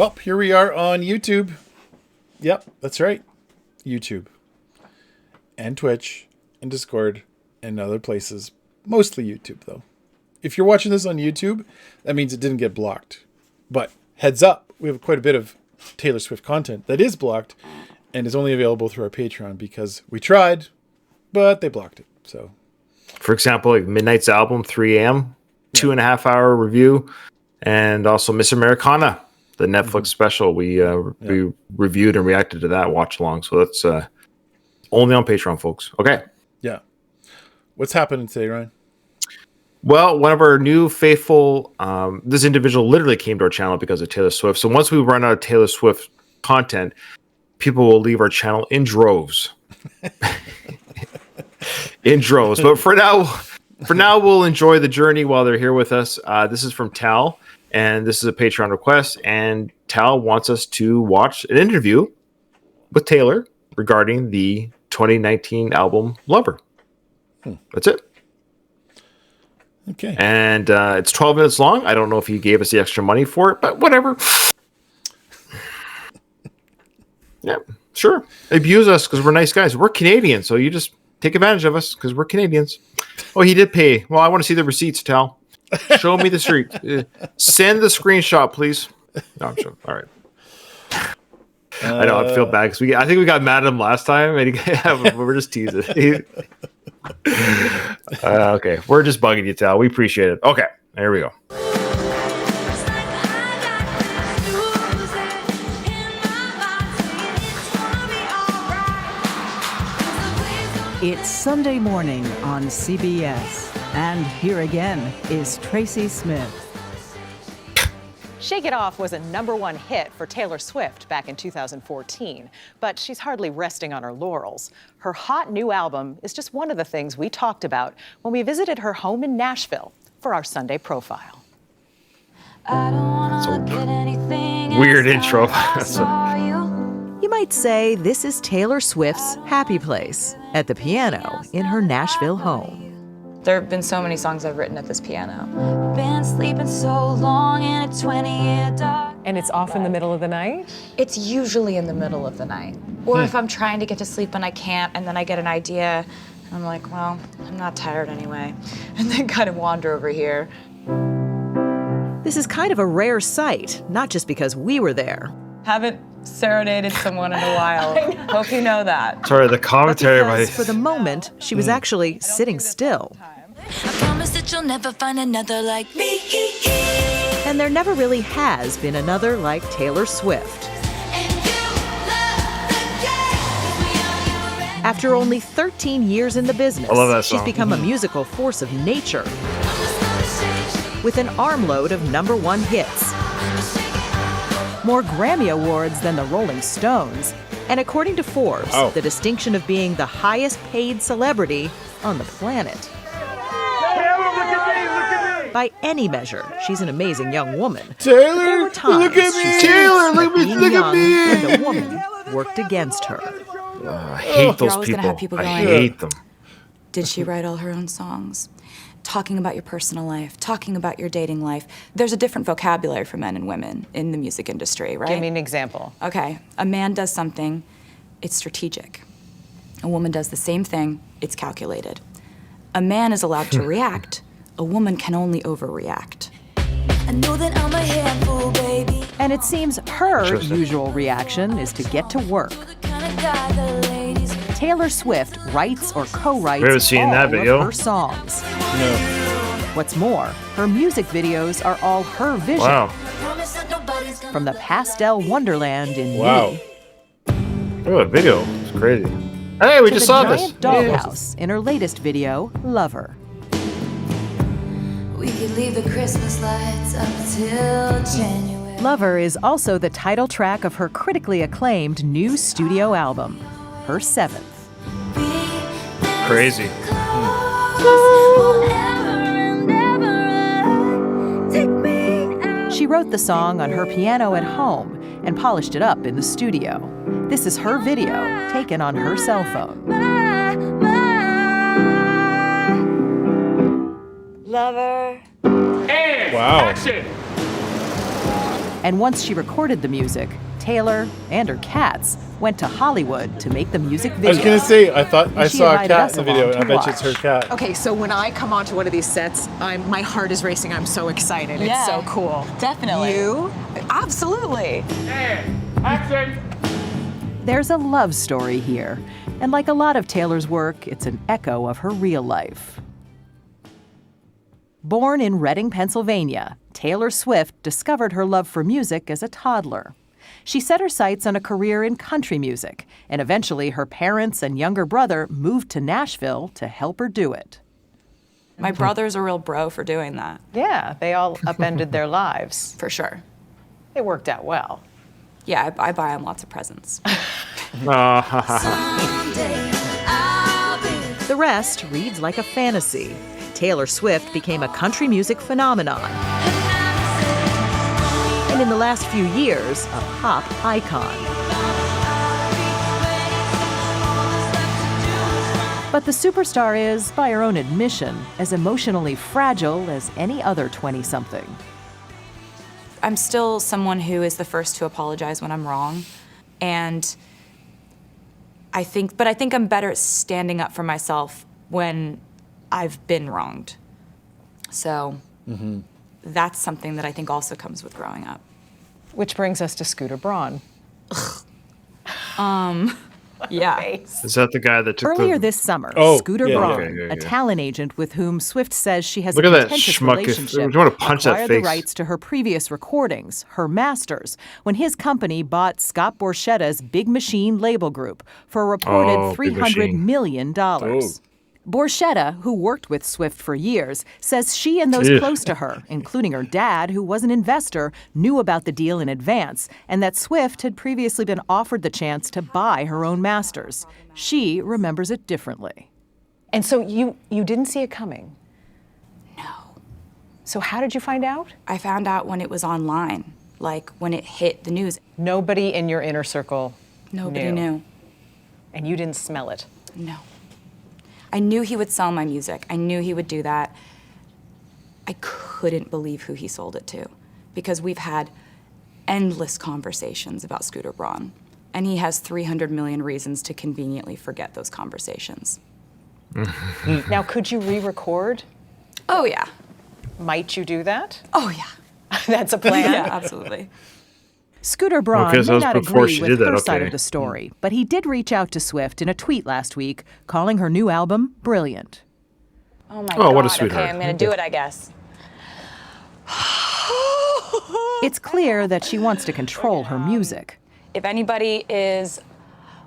Well, here we are on YouTube. Yep, that's right. YouTube. And Twitch and Discord and other places. Mostly YouTube, though. If you're watching this on YouTube, that means it didn't get blocked. But heads up, we have quite a bit of Taylor Swift content that is blocked and is only available through our Patreon because we tried, but they blocked it. So, for example, like Midnight's album, 3 a.m., 2.5 hour review, and also Miss Americana, the Netflix special. We reviewed and reacted to that watch along. So that's only on Patreon, folks. Okay. Yeah. What's happening today, Ryan? Well, one of our new faithful, this individual literally came to our channel because of Taylor Swift. So once we run out of Taylor Swift content, people will leave our channel in droves. In droves. But for now, we'll enjoy the journey while they're here with us. This is from Tal, and this is a Patreon request. And Tal wants us to watch an interview with Taylor regarding the 2019 album Lover. That's it. Okay. And it's 12 minutes long. I don't know if he gave us the extra money for it, but whatever. Yeah, sure. Abuse us because we're nice guys. We're Canadians, so you just take advantage of us because we're Canadians. Oh, he did pay. Well, I want to see the receipts, Tal. Show me the street. Send the screenshot, please. No, I'm sure. All right. I know. I feel bad because I think we got mad at him last time, and we're just teasing. Okay, we're just bugging you, Tal. We appreciate it. Okay, there we go. It's Sunday morning on CBS, and here again is Tracy Smith. Shake It Off was a #1 hit for Taylor Swift back in 2014, but she's hardly resting on her laurels. Her hot new album is just one of the things we talked about when we visited her home in Nashville for our Sunday profile. Weird intro. You might say this is Taylor Swift's happy place, at the piano in her Nashville home. There have been so many songs I've written at this piano. Been sleeping so long in a 20-year dark. And it's off in the middle of the night? It's usually in the middle of the night. Or if I'm trying to get to sleep and I can't, and then I get an idea, and I'm like, well, I'm not tired anyway. And then kind of wander over here. This is kind of a rare sight, not just because we were there. Haven't serenaded someone in a while. Hope you know that. Sorry, the commentary. But because for the moment, she was actually sitting still. I promise that you'll never find another like me. And there never really has been another like Taylor Swift. After only 13 years in the business, I love that song. she's become a musical force of nature with an armload of #1 hits. More Grammy Awards than the Rolling Stones, and according to Forbes, the distinction of being the highest paid celebrity on the planet. By any measure, she's an amazing young woman. Taylor, There were times look at she me! said Taylor, that being look at young me! and a woman worked against her. I hate those always gonna have people I going, hate them. Did she write all her own songs? Talking about your personal life, talking about your dating life. There's a different vocabulary for men and women in the music industry, right? Give me an example. Okay, a man does something, it's strategic. A woman does the same thing, it's calculated. A man is allowed to react, a woman can only overreact. I know that I'm a handful, baby. And it seems her usual reaction is to get to work. The kind of guy the ladies Taylor Swift writes or co-writes We haven't seen all that video. of her songs. No. What's more, her music videos are all her vision. Wow. promise that nobody's gonna From the pastel wonderland in Wow. Me Oh, a video. It's crazy. Hey, we to just the saw giant this. dollhouse in her latest video, Lover. We could leave the Christmas lights up till January. Lover is also the title track of her critically acclaimed new studio album, her 7th. Crazy. She wrote the song on her piano at home and polished it up in the studio. This is her video, taken on her cell phone. Lover. Wow. And once she recorded the music, Taylor and her cats went to Hollywood to make the music video. I was going to say, I thought I She saw a invited cat us in the video, along and I to bet you it's her watch. cat. Okay, so when I come onto one of these sets, my heart is racing. I'm so excited. Yeah. It's so cool. Definitely. You? Absolutely. There's a love story here, and like a lot of Taylor's work, it's an echo of her real life. Born in Reading, Pennsylvania, Taylor Swift discovered her love for music as a toddler. She set her sights on a career in country music, and eventually her parents and younger brother moved to Nashville to help her do it. My brother's a real bro for doing that, Yeah, they all upended their lives. for sure. It worked out well. Yeah, I buy him lots of presents. Someday I'll be The rest reads like a fantasy. Taylor Swift became a country music phenomenon, and in the last few years, a pop icon. But the superstar is, by her own admission, as emotionally fragile as any other 20-something. I'm still someone who is the first to apologize when I'm wrong. And I think I'm better at standing up for myself when I've been wronged. So that's something that I think also comes with growing up. Which brings us to Scooter Braun. Yeah. Is that the guy that took Earlier the... this summer, Oh, Scooter yeah, Braun, okay, yeah, a yeah. talent agent with whom Swift says she has Look a at that contentious schmuck. relationship, You wanna punch that acquired the face. rights to her previous recordings, her masters, when his company bought Scott Borchetta's Big Machine label group for a reported Oh, Big $300 Machine. million. Oh. Borchetta, who worked with Swift for years, says she and those Ugh. close to her, including her dad, who was an investor, knew about the deal in advance, and that Swift had previously been offered the chance to buy her own masters. She remembers it differently. And so you didn't see it coming? No. So how did you find out? I found out when it was online, like when it hit the news. Nobody in your inner circle Nobody knew. And you didn't smell it. No. I knew he would sell my music. I knew he would do that. I couldn't believe who he sold it to because we've had endless conversations about Scooter Braun, and he has 300 million reasons to conveniently forget those conversations. Now, could you re-record? Oh, yeah. Might you do that? Oh, yeah. That's a plan? Yeah, absolutely. Scooter Braun Okay, so may that not was before agree she with did that, her side okay. of the story, but he did reach out to Swift in a tweet last week, calling her new album brilliant. Oh my Oh, God. what a sweetheart. Okay, I'm gonna do it, I guess. It's clear that she wants to control her music. If anybody is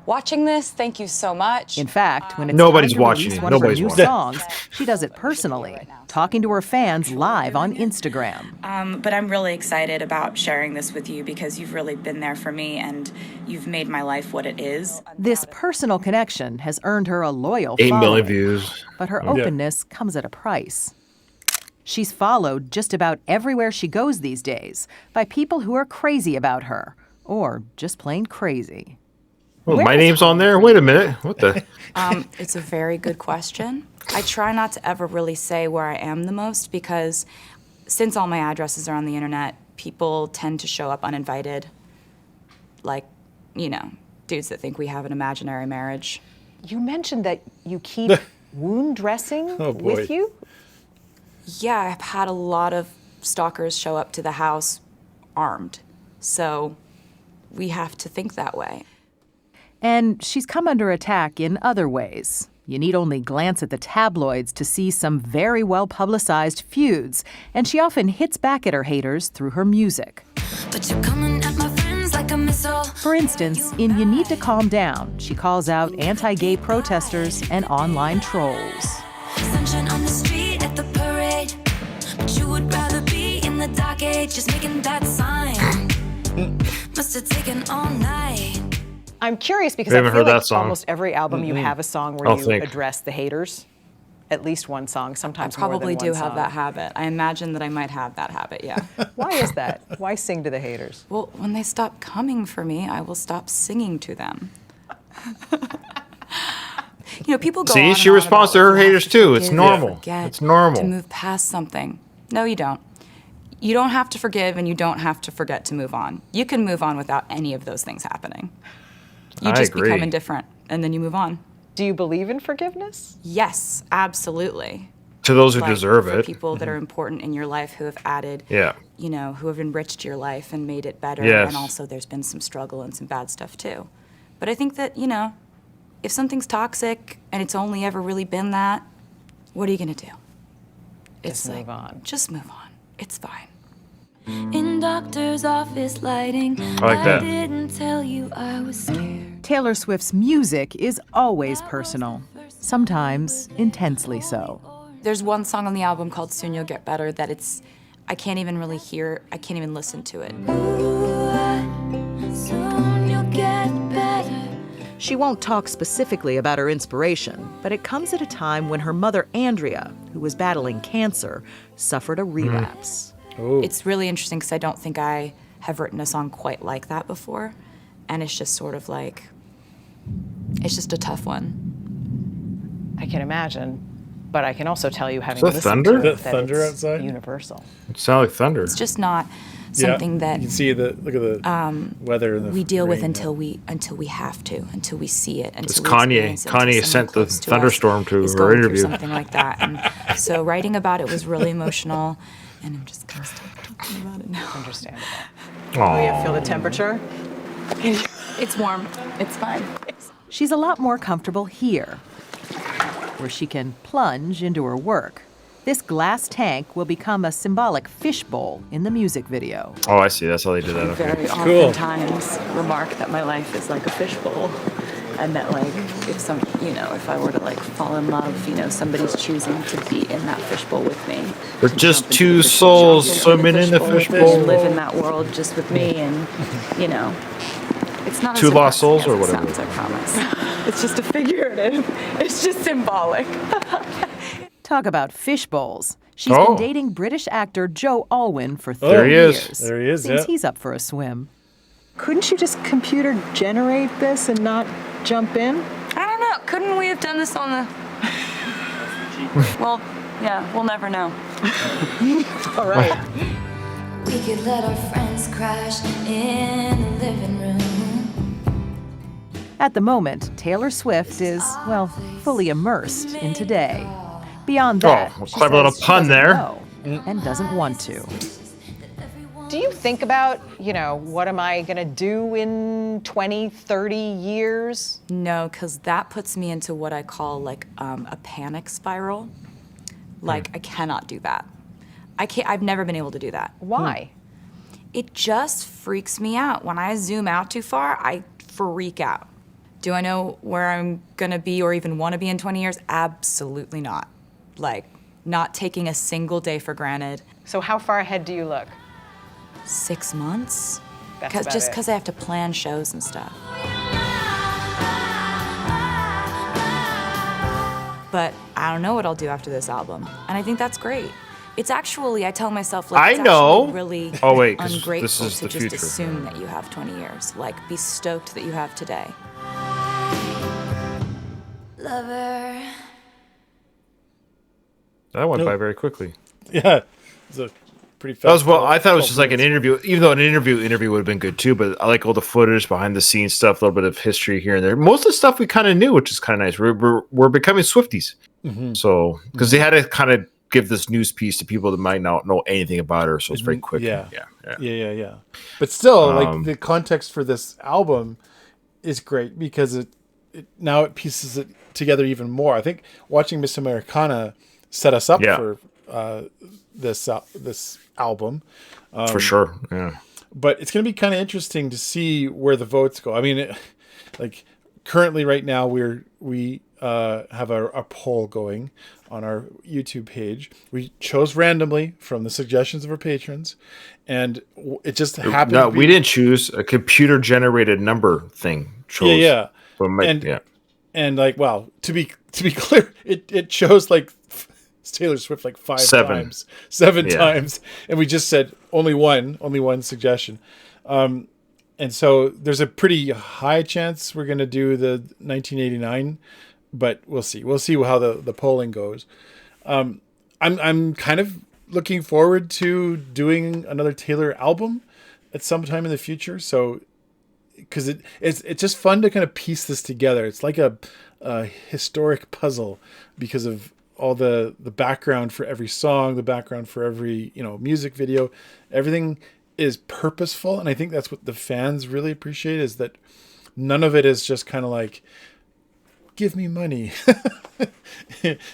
watching this, thank you so much. In fact, when it's Nobody's time to watching release it. one Nobody's of her watching. new songs, she does it personally, talking to her fans live on Instagram. But I'm really excited about sharing this with you because you've really been there for me and you've made my life what it is. This personal connection has earned her a loyal 8 following, million views. but her openness comes at a price. She's followed just about everywhere she goes these days by people who are crazy about her, or just plain crazy. Oh, my name's on there? Wait a minute. What the? It's a very good question. I try not to ever really say where I am the most because since all my addresses are on the internet, people tend to show up uninvited. Like, you know, dudes that think we have an imaginary marriage. You mentioned that you keep wound dressing Oh, boy. with you? Yeah, I've had a lot of stalkers show up to the house armed. So we have to think that way. And she's come under attack in other ways. You need only glance at the tabloids to see some very well-publicized feuds, and she often hits back at her haters through her music. But you're coming at my friends like a missile. For instance, in You Need to Calm Down, she calls out anti-gay protesters and online trolls. Sunshine on the street at the parade. But you would rather be in the dark age, just making that sign. Must have taken all night. I'm curious because I I haven't feel heard like that song. almost every album you have a song where I'll you think. address the haters. At least one song, I sometimes more probably than do one have song. that habit. I imagine that I might have that habit, yeah. Why is that? Why sing to the haters? Well, when they stop coming for me, I will stop singing to them. You know, people go See, on and she on responds about to her you have haters to too. It's forgive, normal. forget, It's normal. to move past something. No, you don't. You don't have to forgive and you don't have to forget to move on. You can move on without any of those things happening. You I just agree. become indifferent and then you move on. Do you believe in forgiveness? Yes, absolutely. To those who Like, deserve for it. people that are important in your life who have added, Yeah. you know, who have enriched your life and made it better. Yes. And also there's been some struggle and some bad stuff too. But I think that, you know, if something's toxic and it's only ever really been that, what are you going to do? Just move on. Just move on. It's fine. In doctor's office lighting, I like that. didn't tell you I was scared. Taylor Swift's music is always personal, sometimes intensely so. There's one song on the album called Soon You'll Get Better that I can't even really hear, I can't even listen to it. Soon you'll get better. She won't talk specifically about her inspiration, but it comes at a time when her mother, Andrea, who was battling cancer, suffered a relapse. It's really interesting because I don't think I have written a song quite like that before. And it's just sort of like, it's just a tough one. I can imagine, but I can also tell you, having that listened thunder? to it, That that thunder it's outside? universal. It sounds like thunder. It's just not something that you can see look at the weather and the we deal with rain, until we have to, until we see it, until It's we Kanye. experience it, until Kanye someone sent the close to us thunderstorm to is her going through interview. something like that. And so writing about it was really emotional, and I'm just gonna stop talking about it now. Understandable. Aw. Feel the temperature? It's warm. It's fine. She's a lot more comfortable here, where she can plunge into her work. This glass tank will become a symbolic fishbowl in the music video. Oh, I see. That's how they did that. Okay. Very oftentimes remark that my life is like a fishbowl, and that like if I were to like fall in love, somebody's choosing to be in that fishbowl with me. We're To just jump into two the souls jump into swimming in the with me, fishbowl. live in that world just with me, and it's not Two as lost depressing souls or as it whatever. sounds, I promise. It's just a figurative. It's just symbolic. Talk about fishbowls. She's Oh. been dating British actor Joe Alwyn for 30 There he is. years. There he is, Thinks yeah. he's up for a swim. Couldn't you just computer generate this and not jump in? I don't know. Couldn't we have done this on the? Well, yeah, we'll never know. All right. We could let our friends crash in the living room. At the moment, Taylor Swift is, well, fully immersed in today. Beyond that, Oh, she clever little says she pun doesn't there. know and doesn't want to. Do you think about, what am I going to do in 20, 30 years? No, because that puts me into what I call like a panic spiral. Like I cannot do that. I've never been able to do that. Why? It just freaks me out. When I zoom out too far, I freak out. Do I know where I'm gonna be or even wanna be in 20 years? Absolutely not. Like, not taking a single day for granted. So how far ahead do you look? 6 months? That's about Just it. because I have to plan shows and stuff. But I don't know what I'll do after this album. And I think that's great. It's actually, I tell myself, like, I it's know. actually really Oh, wait, 'cause ungrateful this is to the just future. assume that you have 20 years. Like, be stoked that you have today. Lover. That went by very quickly. Yeah, it's a pretty fast. That was well. I thought it was 12 just like an minutes. interview, even though an interview would have been good too. But I like all the footage, behind the scenes stuff, a little bit of history here and there. Most of the stuff we kind of knew, which is kind of nice. We're becoming Swifties, so because they had to kind of give this news piece to people that might not know anything about her, so it's very quick. Yeah. yeah. But still, like the context for this album is great because it now it pieces it together even more. I think watching Miss Americana set us up Yeah. for this album. For sure. Yeah. But it's going to be kind of interesting to see where the votes go. I mean, like currently right now we have a poll going on our YouTube page. We chose randomly from the suggestions of our patrons, and it just happened. No, to be, we didn't choose a computer generated number thing. Chose. Yeah. But And- And like, well, to be clear, it chose like Taylor Swift like seven Yeah. times, and we just said only one suggestion. And so there's a pretty high chance we're going to do the 1989, but we'll see. We'll see how the polling goes. I'm kind of looking forward to doing another Taylor album at some time in the future. So, because it's just fun to kind of piece this together. It's like a historic puzzle because of all the background for every song, the background for every, music video. Everything is purposeful, and I think that's what the fans really appreciate, is that none of it is just kind of like, give me money.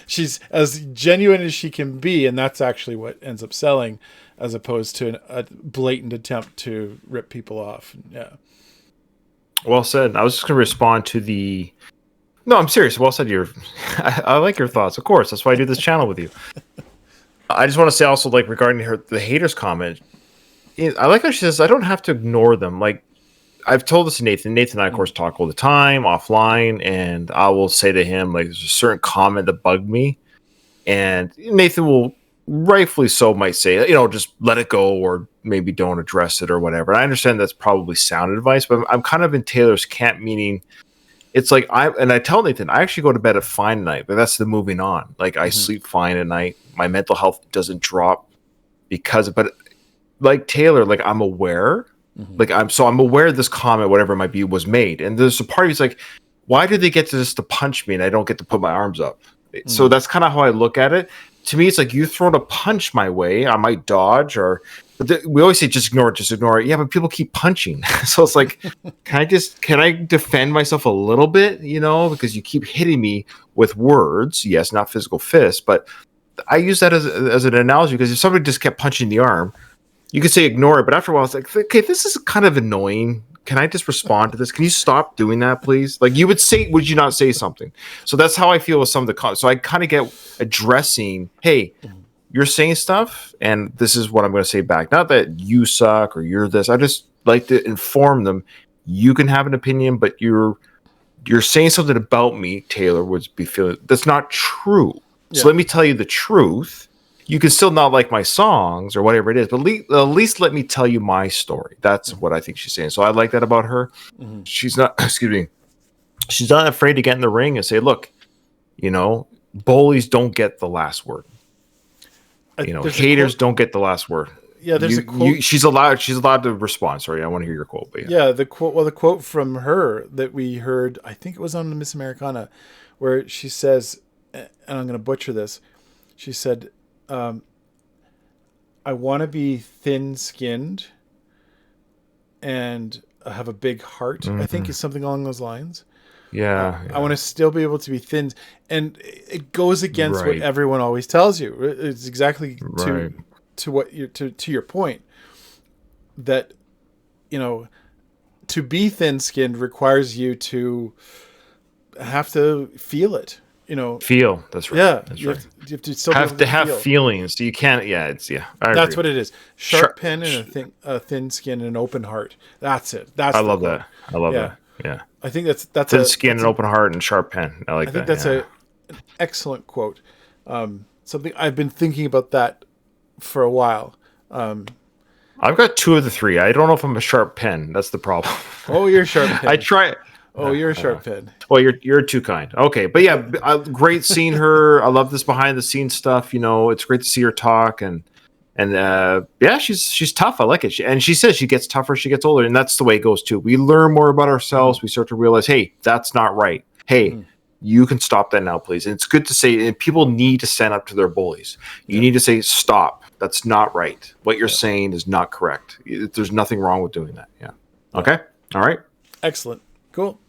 She's as genuine as she can be, and that's actually what ends up selling, as opposed to a blatant attempt to rip people off. Yeah. Well said. I was just going to respond to the... No, I'm serious. Well said. I like your thoughts. Of course. That's why I do this channel with you. I just want to say also, like, regarding the haters comment, I like how she says, I don't have to ignore them. Like, I've told this to Nathan. Nathan and I, of course, talk all the time offline, and I will say to him, like, there's a certain comment that bugged me, and Nathan will, rightfully so, might say, just let it go, or maybe don't address it or whatever. I understand that's probably sound advice, but I'm kind of in Taylor's camp, meaning it's like I tell Nathan, I actually go to bed at fine at night, but that's the moving on. Like, I sleep fine at night. My mental health doesn't drop but like Taylor, like, I'm aware. Like, I'm aware this comment, whatever it might be, was made. And there's a part of me's like, why do they get to punch me and I don't get to put my arms up? So that's kind of how I look at it. To me, it's like, you thrown a punch my way, I might dodge, we always say just ignore it. Yeah, but people keep punching. So it's like, can I defend myself a little bit, because you keep hitting me with words. Yes, not physical fists, but I use that as an analogy, because if somebody just kept punching the arm, you could say ignore it, but after a while, it's like, okay, this is kind of annoying. Can I just respond to this? Can you stop doing that, please? Like, would you not say something? So that's how I feel with some of the comments. So I kind of get addressing, hey, you're saying stuff, and this is what I'm going to say back. Not that you suck or you're this. I just like to inform them. You can have an opinion, but you're saying something about me, Taylor, would be feeling that's not true. Yeah. So let me tell you the truth. You can still not like my songs or whatever it is, but at least let me tell you my story. That's what I think she's saying. So I like that about her. She's not, she's not afraid to get in the ring and say, look, bullies don't get the last word. Haters don't get the last word. Yeah, there's a quote. She's allowed to respond. Sorry, I want to hear your quote. But yeah, the quote from her that we heard, I think it was on the Miss Americana, where she says, and I'm going to butcher this, she said, I want to be thin-skinned and have a big heart. I think is something along those lines. Yeah, I want to still be able to be thin, and it goes against what everyone always tells you. It's exactly to what to your point, that to be thin-skinned requires you to have to feel it. Feel. That's right. Yeah, that's you right. Have to still have to have feelings. So you can't. Yeah, that's what it is. Sharp pen and a thin skin and an open heart. That's it. I love that. I love that. Yeah. I think that's thin skin, an open heart, and sharp pen. I think that's an excellent quote. Something I've been thinking about that for a while. I've got two of the three. I don't know if I'm a sharp pen. That's the problem. Oh, you're a sharp pen. I try. Oh, you're a sharp pen. Well, you're too kind. Okay, but yeah, great seeing her. I love this behind the scenes stuff. It's great to see her talk, and yeah, she's tough. I like it. And she says she gets tougher as she gets older, and that's the way it goes too. We learn more about ourselves. We start to realize, hey, that's not right. Hey, you can stop that now, please. And it's good to say. And people need to stand up to their bullies. You need to say, stop. That's not right. What you're saying is not correct. There's nothing wrong with doing that. Yeah. Okay. All right. Excellent. Cool.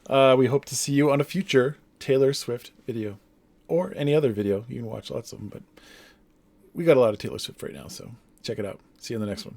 We hope to see you on a future Taylor Swift video, or any other video. You can watch lots of them, but we got a lot of Taylor Swift right now, so check it out. See you in the next one.